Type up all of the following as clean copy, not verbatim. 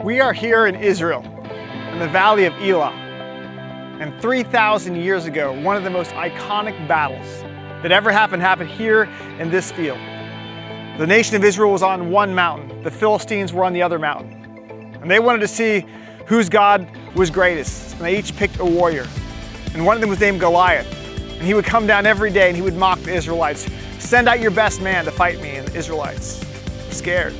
We are here in Israel, in the valley of Elah. And 3,000 years ago, one of the most iconic battles that ever happened here in this field. The nation of Israel was on one mountain. The Philistines were on the other mountain. And they wanted to see whose God was greatest. And they each picked a warrior. And one of them was named Goliath. And he would come down every day and he would mock the Israelites. Send out your best man to fight me. And the Israelites were scared.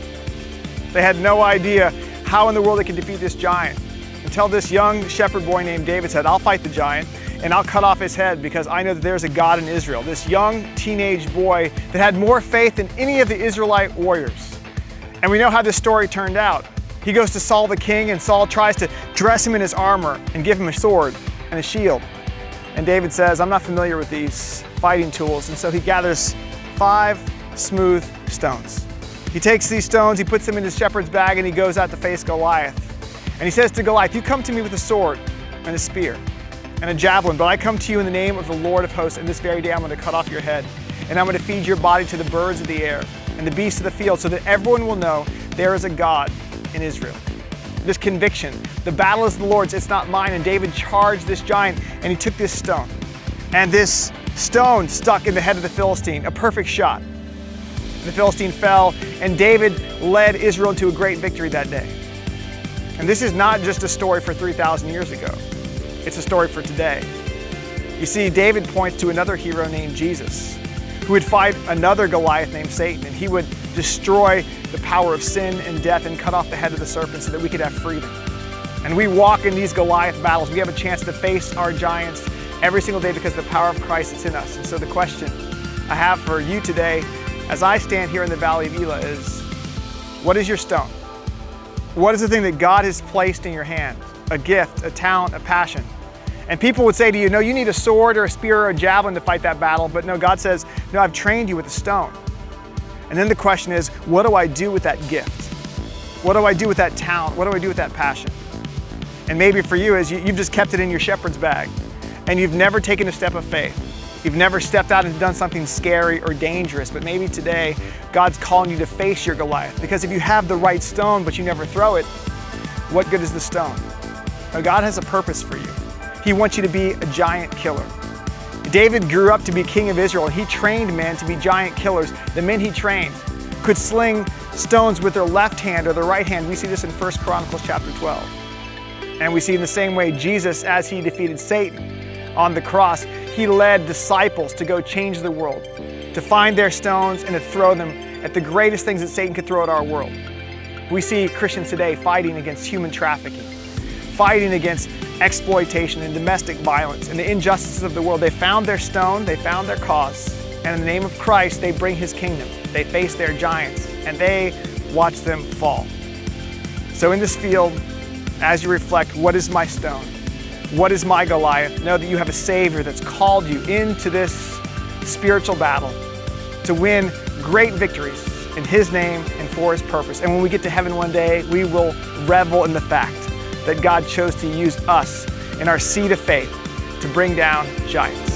They had no idea how in the world they could defeat this giant. Until this young shepherd boy named David said, I'll fight the giant and I'll cut off his head because I know that there's a God in Israel. This young teenage boy that had more faith than any of the Israelite warriors. And we know how this story turned out. He goes to Saul the king and Saul tries to dress him in his armor and give him a sword and a shield. And David says, I'm not familiar with these fighting tools. And so he gathers 5 smooth stones. He takes these stones, he puts them in his shepherd's bag, and he goes out to face Goliath. And he says to Goliath, you come to me with a sword and a spear and a javelin, but I come to you in the name of the Lord of hosts, and this very day I'm going to cut off your head, and I'm going to feed your body to the birds of the air and the beasts of the field, so that everyone will know there is a God in Israel. This conviction, the battle is the Lord's, it's not mine. And David charged this giant, and he took this stone. And this stone stuck in the head of the Philistine, a perfect shot. The Philistine fell, and David led Israel into a great victory that day. And this is not just a story for 3,000 years ago. It's a story for today. You see, David points to another hero named Jesus, who would fight another Goliath named Satan, and he would destroy the power of sin and death and cut off the head of the serpent so that we could have freedom. And we walk in these Goliath battles. We have a chance to face our giants every single day because of the power of Christ is in us. And so the question I have for you today, as I stand here in the valley of Elah, is what is your stone? What is the thing that God has placed in your hand? A gift, a talent, a passion. And people would say to you, no, you need a sword or a spear or a javelin to fight that battle. But no, God says, no, I've trained you with a stone. And then the question is, what do I do with that gift? What do I do with that talent? What do I do with that passion? And maybe for you is you've just kept it in your shepherd's bag and you've never taken a step of faith. You've never stepped out and done something scary or dangerous, but maybe today God's calling you to face your Goliath. Because if you have the right stone but you never throw it, what good is the stone? Now, God has a purpose for you. He wants you to be a giant killer. David grew up to be king of Israel, and he trained men to be giant killers. The men he trained could sling stones with their left hand or their right hand. We see this in 1 Chronicles chapter 12. And we see in the same way Jesus, as he defeated Satan on the cross, he led disciples to go change the world, to find their stones and to throw them at the greatest things that Satan could throw at our world. We see Christians today fighting against human trafficking, fighting against exploitation and domestic violence and the injustices of the world. They found their stone, they found their cause, and in the name of Christ, they bring his kingdom. They face their giants and they watch them fall. So in this field, as you reflect, what is my stone? What is my Goliath? Know that you have a Savior that's called you into this spiritual battle to win great victories in his name and for his purpose. And when we get to heaven one day, we will revel in the fact that God chose to use us in our seed of faith to bring down giants.